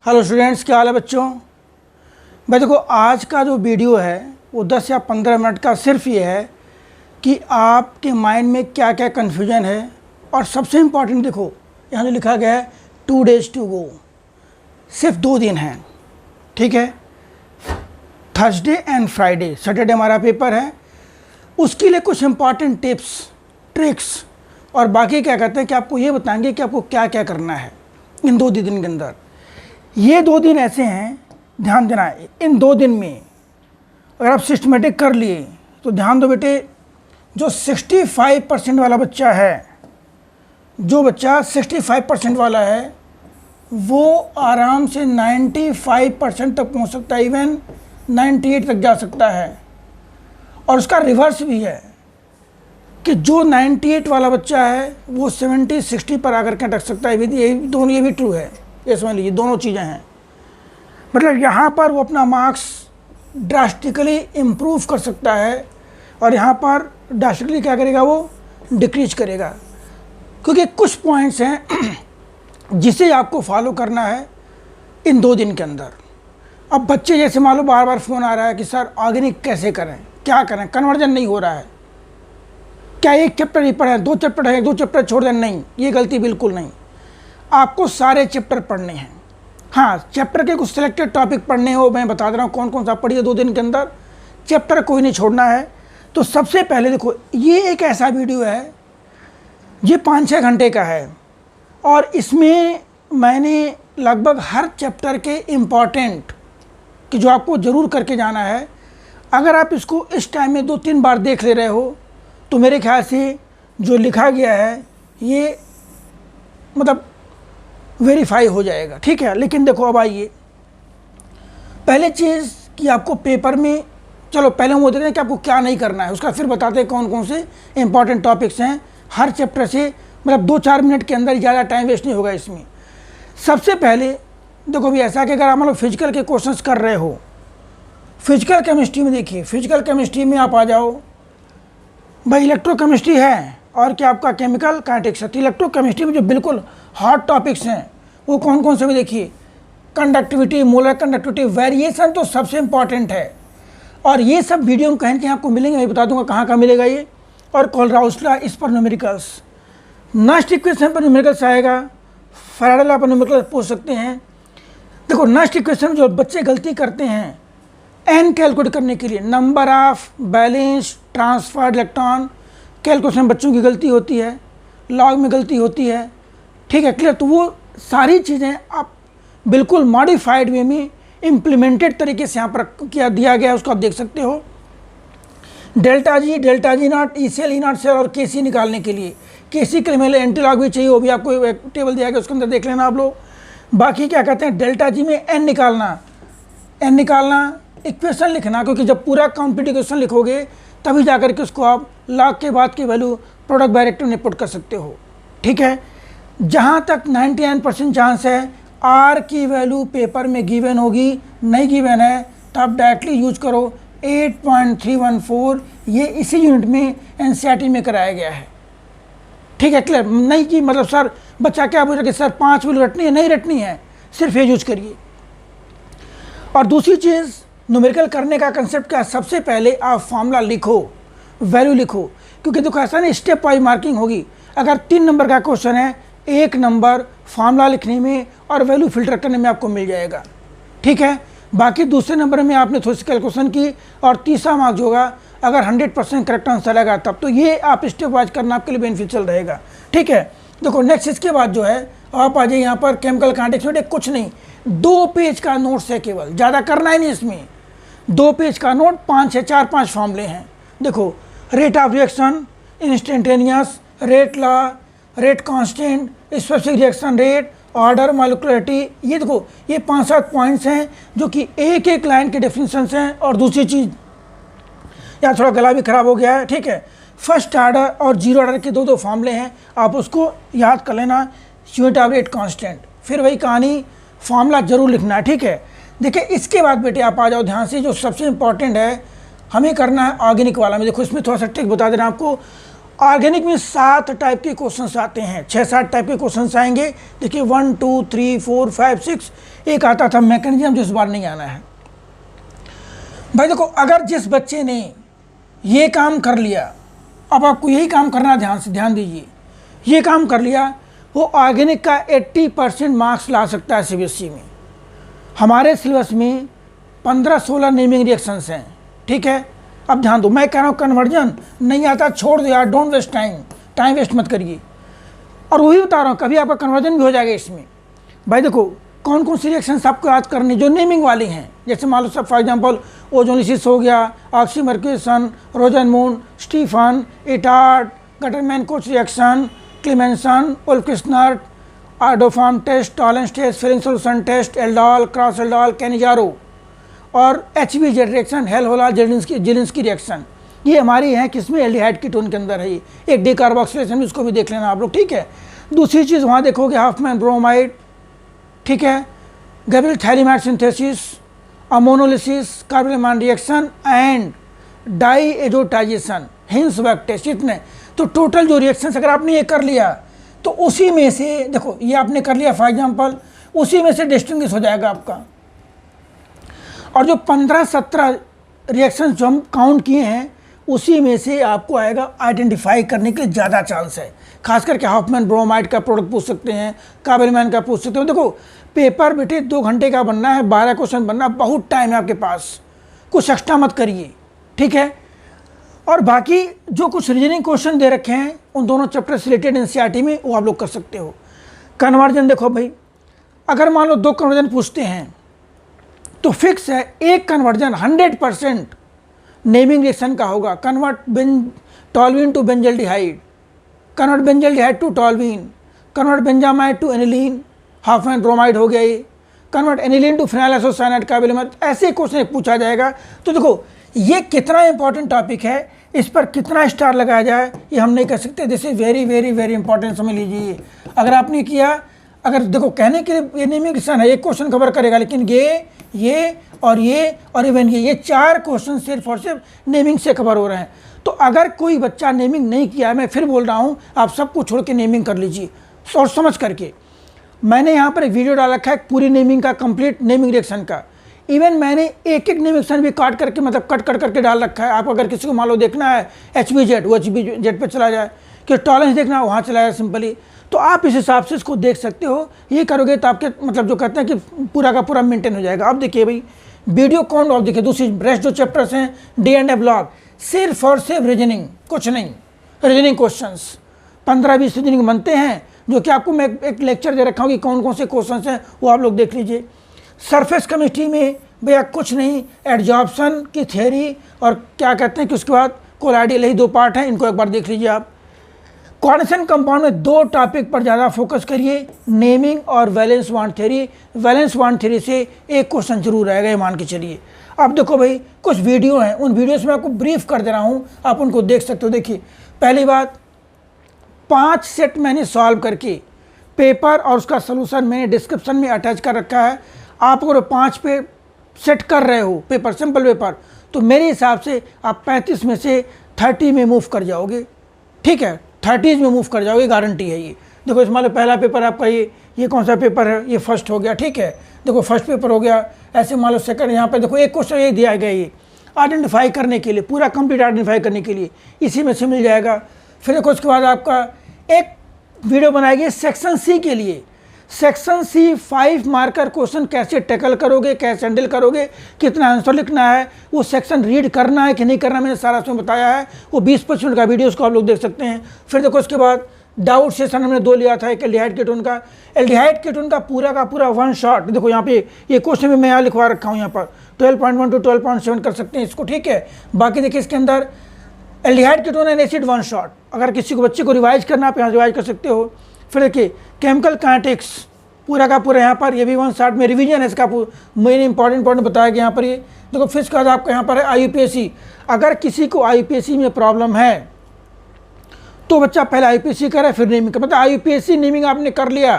Hello students, क्या हाल है बच्चों। भाई देखो, आज का जो वीडियो है वो 10 या 15 मिनट का सिर्फ ये है कि आपके माइंड में क्या क्या कन्फ्यूजन है। और सबसे इम्पॉर्टेंट देखो, यहाँ जो लिखा गया है 2 days टू गो, सिर्फ 2 दिन हैं, ठीक है। थर्सडे एंड फ्राइडे, सैटरडे हमारा पेपर है। उसके लिए कुछ इम्पॉर्टेंट टिप्स ट्रिक्स और बाकी क्या कहते हैं कि आपको ये बताएंगे कि आपको क्या क्या करना है इन 2 दिन के अंदर। ये 2 दिन ऐसे हैं, ध्यान देना है। इन 2 दिन में अगर आप सिस्टमेटिक कर लिए तो ध्यान दो बेटे, जो 65% वाला बच्चा है, जो बच्चा 65% वाला है वो आराम से 95% तक पहुंच सकता है, इवन 98 तक जा सकता है। और उसका रिवर्स भी है कि जो 98 वाला बच्चा है वो 70-60 पर आकर के अटक सकता है। ये भी ट्रू है, ये समझ लीजिए, दोनों चीज़ें हैं। मतलब यहाँ पर वो अपना मार्क्स ड्रास्टिकली इम्प्रूव कर सकता है और यहाँ पर ड्रास्टिकली क्या करेगा, वो डिक्रीज करेगा। क्योंकि कुछ पॉइंट्स हैं जिसे आपको फॉलो करना है इन 2 दिन के अंदर। अब बच्चे जैसे मान लो बार बार फ़ोन आ रहा है कि सर ऑर्गेनिक कैसे करें, क्या करें, कन्वर्जन नहीं हो रहा है, क्या एक चैप्टर ही पढ़ें, 2 चैप्टर है, 2 चैप्टर छोड़ दें। नहीं, ये गलती बिल्कुल नहीं। आपको सारे चैप्टर पढ़ने हैं। हाँ, चैप्टर के कुछ सिलेक्टेड टॉपिक पढ़ने हो, मैं बता दे रहा हूँ कौन कौन सा पढ़िए 2 दिन के अंदर। चैप्टर कोई नहीं छोड़ना है। तो सबसे पहले देखो, ये एक ऐसा वीडियो है, ये 5-6 घंटे का है और इसमें मैंने लगभग हर चैप्टर के इम्पॉर्टेंट कि जो आपको ज़रूर करके जाना है, अगर आप इसको इस टाइम में 2-3 बार देख ले रहे हो तो मेरे ख्याल से जो लिखा गया है ये मतलब वेरीफाई हो जाएगा, ठीक है। लेकिन देखो, अब आइए पहले चीज़ कि आपको पेपर में, चलो पहले हम वो देखते हैं कि आपको क्या नहीं करना है, उसका फिर बताते हैं कौन कौन से इंपॉर्टेंट टॉपिक्स हैं हर चैप्टर से। मतलब 2-4 मिनट के अंदर ज़्यादा टाइम वेस्ट नहीं होगा इसमें। सबसे पहले देखो भी ऐसा कि अगर आप मतलब फिजिकल के क्वेश्चंस कर रहे हो, फिजिकल केमिस्ट्री में देखिए, फिजिकल केमिस्ट्री में आप आ जाओ भाई, इलेक्ट्रोकेमिस्ट्री है और क्या आपका केमिकल काइनेटिक्स है। इलेक्ट्रोकेमिस्ट्री में जो बिल्कुल हॉट टॉपिक्स हैं वो कौन कौन से भी देखिए, कंडक्टिविटी, मोलर कंडक्टिविटी, वेरिएशन तो सबसे इंपॉर्टेंट है। और ये सब वीडियो में कहीं आपको मिलेंगे, मैं बता दूंगा कहाँ कहाँ मिलेगा ये। और कोलराउस लॉ, इस पर न्यूमेरिकल्स, नस्ट इक्वेशन पर न्यूमेरिकल्स आएगा, फैराडे लॉ पर न्यूमेरिकल्स पूछ सकते हैं। देखो नस्ट इक्वेशन में जो बच्चे गलती करते हैं एन कैलकुलेट करने के लिए, number of balance transferred electron, calculation बच्चों की गलती होती है, लॉग में गलती होती है, ठीक है, क्लियर। तो वो सारी चीज़ें आप बिल्कुल मॉडिफाइड वे में इम्प्लीमेंटेड तरीके से यहाँ पर किया दिया गया है, उसको आप देख सकते हो। Delta G not, E cell, E not cell और के सी निकालने के लिए, के सी के लिए मेरे एंटी लॉग भी चाहिए, वो भी आपको एक टेबल दिया गया, उसके अंदर देख लेना आप लोग। बाकी क्या कहते हैं, डेल्टा जी में एन निकालना, इक्वेशन लिखना, क्योंकि जब पूरा कंप्लीट इक्वेशन लिखोगे तभी जाकर के उसको आप लॉग के बाद की वैल्यू प्रोडक्ट डायरेक्टिव में पुट कर सकते हो, ठीक है। जहाँ तक 99% चांस है आर की वैल्यू पेपर में गिवन होगी, नहीं गिवन है तो आप डायरेक्टली यूज करो 8.314, ये इसी यूनिट में एनसीईआरटी में कराया गया है, ठीक है, क्लियर। नहीं कि मतलब सर बच्चा क्या बोल रहा है कि सर 5 वैल्यू रटनी है, नहीं रटनी है, सिर्फ ये यूज करिए। और दूसरी चीज़, न्यूमेरिकल करने का कंसेप्ट क्या, सबसे पहले आप फॉर्मूला लिखो, वैल्यू लिखो, क्योंकि देखो ऐसा नहीं स्टेप वाइज मार्किंग होगी। अगर 3 नंबर का क्वेश्चन है, 1 नंबर फार्मूला लिखने में और वैल्यू फिल्टर करने में आपको मिल जाएगा, ठीक है। बाकी दूसरे नंबर में आपने थोड़ी सी कैलकुलेशन की और तीसरा मार्क्स होगा अगर 100% करेक्ट आंसर आएगा तब। तो ये आप स्टेप वाइज करना आपके लिए बेनिफिशियल रहेगा, ठीक है। देखो नेक्स्ट इसके बाद जो है आप आ जाइए यहाँ पर केमिकल काइनेटिक्स में, कुछ नहीं 2 पेज का नोट्स है केवल, ज़्यादा करना ही नहीं इसमें। 2 पेज का नोट, 4-5 फॉर्मूले हैं। देखो rate of reaction, instantaneous, rate law, rate constant, specific reaction rate, order, molecularity, ये देखो ये 5-7 पॉइंट्स हैं जो कि एक एक लाइन के डेफिनेशंस हैं। और दूसरी चीज़, यहाँ थोड़ा गला भी ख़राब हो गया है, ठीक है, फर्स्ट ऑर्डर और 0 ऑर्डर के 2 फॉर्मूले हैं, आप उसको याद कर लेना, यूनिट ऑफ रेट कांस्टेंट, फिर वही कहानी, फॉर्मूला जरूर लिखना है, ठीक है। देखिए इसके बाद बेटे आप आ जाओ ध्यान से, जो सबसे इम्पॉर्टेंट है हमें करना है ऑर्गेनिक वाला में। देखो इसमें थोड़ा सा ट्रिक बता दे रहा हूँ आपको। ऑर्गेनिक में 7 टाइप के क्वेश्चंस आते हैं, 6-7 टाइप के क्वेश्चंस आएंगे। देखिए 1 2 3 4 5 6 एक आता था मैकेनिज्म, जो इस बार नहीं आना है। भाई देखो, अगर जिस बच्चे ने ये काम कर लिया, अब आपको यही काम करना, ध्यान दीजिए, ये काम कर लिया, वो ऑर्गेनिक का 80% मार्क्स ला सकता है सीबीएसई में। हमारे सिलेबस में 15-16 नेमिंग रिएक्शंस हैं, ठीक है। अब ध्यान दो, मैं कह रहा हूँ कन्वर्जन नहीं आता छोड़ दो यार, डोंट वेस्ट टाइम वेस्ट मत करिए। और वही बता रहा हूँ, कभी आपका कन्वर्जन भी हो जाएगा इसमें। भाई देखो, कौन कौन सी रिएक्शंस आपको याद करनी जो नेमिंग वाली हैं, जैसे मान लो सब फॉर एग्जांपल ओजोलिसिस हो गया, oxymercuration, Rosenmund, Stephen, Etard, Gattermann Koch reaction, Clemmensen, Wolff Kishner, iodoform test, Tollens test, Fehling solution test, aldol, cross aldol, Cannizzaro और HBZ reaction, Hell Volhard Zelinsky reaction, ये हमारी हैं किसमें, एल्डिहाइड कीटोन के अंदर है। ये एक डिकार्बोक्सिलेशन, इसको भी देख लेना आप लोग, ठीक है। दूसरी चीज़ वहाँ देखोगे हाफमैन ब्रोमाइड, ठीक है, Gabriel phthalimide synthesis, ammonolysis, carbylamine reaction and diazotization, Hinsberg test, इतने। तो टोटल जो रिएक्शंस अगर आपने ये कर लिया तो उसी में से देखो, ये आपने कर लिया फॉर एग्जांपल, उसी में से डिस्टिंग्विश हो जाएगा आपका। और जो 15-17 रिएक्शंस जो हम काउंट किए हैं, उसी में से आपको आएगा आइडेंटिफाई करने के ज़्यादा चांस है। खास करके हाफमैन ब्रोमाइड का प्रोडक्ट पूछ सकते हैं, कार्बोनिलमान का पूछ सकते हो। देखो पेपर बेटे 2 घंटे का बनना है, 12 क्वेश्चन बनना, बहुत टाइम है आपके पास, कुछ एक्स्ट्रा मत करिए, ठीक है। और बाकी जो कुछ रीजनिंग क्वेश्चन दे रखे हैं उन दोनों चैप्टर से रिलेटेड एनसीईआरटी में, वो आप लोग कर सकते हो। कन्वर्जन देखो भाई, अगर मान लो 2 कन्वर्जन पूछते हैं तो फिक्स है, एक कन्वर्जन 100% नेमिंग रिएक्शन का होगा। Convert toluene to benzaldehyde, convert benzaldehyde to toluene, convert benzamide to aniline, Hofmann bromide हो गया ये, convert aniline to phenyl isocyanide carbonyl, ऐसे क्वेश्चन पूछा जाएगा। तो देखो ये कितना इंपॉर्टेंट टॉपिक है, इस पर कितना स्टार लगाया जाए ये हम नहीं कर सकते। This is very very very important, समझ लीजिए। अगर आपने किया, अगर देखो कहने के लिए ये नेमिंग रिएक्शन है, एक क्वेश्चन कवर करेगा, लेकिन ये और इवन ये 4 क्वेश्चन सिर्फ और सिर्फ नेमिंग से कवर हो रहे हैं। तो अगर कोई बच्चा नेमिंग नहीं किया, मैं फिर बोल रहा हूँ, आप सब कुछ छोड़ के नेमिंग कर लीजिए सोच समझ करके। मैंने यहाँ पर एक वीडियो डाल रखा है पूरी नेमिंग का, कंप्लीट नेमिंग रिएक्शन का। इवन मैंने एक नेमिंग रिएक्शन भी काट करके, मतलब कट करके डाल रखा है। आप अगर किसी को मान लो देखना है HBZ, वो HBZ पे चला जाए, कि टॉलेंस देखना है वहाँ चला जाए सिंपली, तो आप इस हिसाब से इसको देख सकते हो। ये करोगे तो आपके मतलब जो कहते हैं कि पूरा का पूरा मेंटेन हो जाएगा। अब देखिए भाई, वीडियो कौन आप देखिए, दूसरी रेस्ट जो चैप्टर्स हैं D&A ब्लॉग, सिर्फ और सिर्फ रीजनिंग, कुछ नहीं, रीजनिंग क्वेश्चंस 15-20 रीजनिंग बनते हैं, जो कि आपको मैं एक लेक्चर दे रखा हूँ कि कौन कौन से क्वेश्चंस हैं, वो आप लोग देख लीजिए। सरफेस केमिस्ट्री में भैया कुछ नहीं, एडजॉर्प्शन की थ्योरी और क्या कहते हैं कि उसके बाद कोलाइडल, यही 2 पार्ट हैं, इनको एक बार देख लीजिए आप। कोऑर्डिनेशन कंपाउंड में 2 टॉपिक पर ज़्यादा फोकस करिए, नेमिंग और valence bond theory. Valence bond theory से एक क्वेश्चन जरूर आएगा, ये मान के चलिए। अब देखो भाई, कुछ वीडियो हैं, उन वीडियोस में आपको ब्रीफ कर दे रहा हूँ, आप उनको देख सकते हो। देखिए पहली बात, 5 सेट मैंने सॉल्व करके पेपर और उसका सलूशन मैंने डिस्क्रिप्शन में अटैच कर रखा है। आप अगर 5 पे सेट कर रहे हो पेपर, सिंपल पेपर, तो मेरे हिसाब से आप 35 में से 30 में मूव कर जाओगे, ठीक है, 30s में मूव कर जाओगे, गारंटी है ये। देखो इसमें मान लो पहला पेपर आपका ये कौन सा पेपर है, ये फर्स्ट हो गया, ठीक है। देखो फर्स्ट पेपर हो गया, ऐसे मान लो सेकंड, यहाँ पे देखो एक क्वेश्चन ये दिया गया, ये आइडेंटिफाई करने के लिए, पूरा कंप्लीट आइडेंटिफाई करने के लिए इसी में से मिल जाएगा। फिर देखो उसके बाद आपका एक वीडियो बनाएगी सेक्शन C के लिए। सेक्शन C 5 मार्कर क्वेश्चन कैसे टैकल करोगे, कैसे हैंडल करोगे, कितना आंसर लिखना है, वो सेक्शन रीड करना है कि नहीं करना, मैंने सारा उसमें बताया है। वो 20% का वीडियो उसको आप लोग देख सकते हैं। फिर देखो उसके बाद डाउट सेशन हमने 2 लिया था, एक एल्डिहाइड कीटोन का। एल्डिहाइड कीटोन का पूरा 1 शॉट, देखो यहाँ पे ये क्वेश्चन भी मैं यहाँ लिखवा रखा हूँ, यहाँ पर 12.1 to 12.7 कर सकते हैं इसको, ठीक है। बाकी देखिए इसके अंदर aldehyde ketone and acid 1 shot, अगर किसी को बच्चे को रिवाइज करना आप यहाँ रिवाइज कर सकते हो। फिर देखिए केमिकल काइनेटिक्स पूरा का पूरा यहाँ पर, ये भी 1 शॉट में रिवीजन है इसका, मेन इंपॉर्टेंट बताया गया यहाँ पर। ये देखो फिर उसके बाद आपका यहाँ पर है IUPAC। अगर किसी को IUPAC में प्रॉब्लम है तो बच्चा पहले IUPAC करे फिर नेमिंग का, मतलब IUPAC नेमिंग आपने कर लिया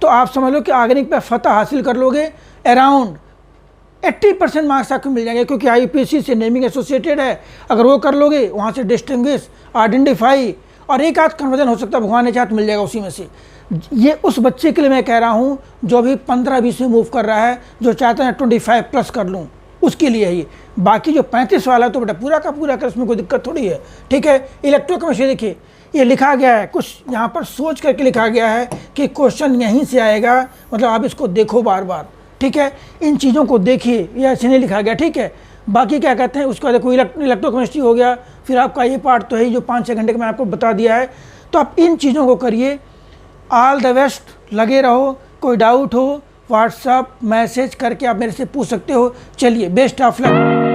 तो आप समझ लो कि ऑर्गेनिक पे फतह हासिल कर लोगे। अराउंड 80% मार्क्स आपको मिल जाएंगे, क्योंकि IUPAC से नेमिंग एसोसिएटेड है। अगर वो कर लोगे, वहाँ से डिस्टिंग्विश, आइडेंटिफाई और एक आध कन्वर्जन हो सकता है, भगवान ने चाहे तो मिल जाएगा उसी में से। ये उस बच्चे के लिए मैं कह रहा हूँ जो अभी 15-20 में मूव कर रहा है, जो चाहता है 25 प्लस कर लूँ, उसके लिए है ये। बाकी जो 35 वाला है तो बेटा पूरा का पूरा कर, उसमें कोई दिक्कत थोड़ी है, ठीक है। इलेक्ट्रोकेमिस्ट्री देखिए, ये लिखा गया है, कुछ यहाँ पर सोच करके लिखा गया है कि क्वेश्चन यहीं से आएगा, मतलब आप इसको देखो बार बार, ठीक है। इन चीज़ों को देखिए, ये ऐसे नहीं लिखा गया, ठीक है। बाकी क्या कहते हैं उसका देखो, इलेक्ट्रोकेमिस्ट्री हो गया, फिर आपका ये पार्ट तो है जो 5-6 घंटे का मैं आपको बता दिया है। तो आप इन चीज़ों को करिए। ऑल द बेस्ट, लगे रहो। कोई डाउट हो व्हाट्सअप मैसेज करके आप मेरे से पूछ सकते हो। चलिए, बेस्ट ऑफ लक।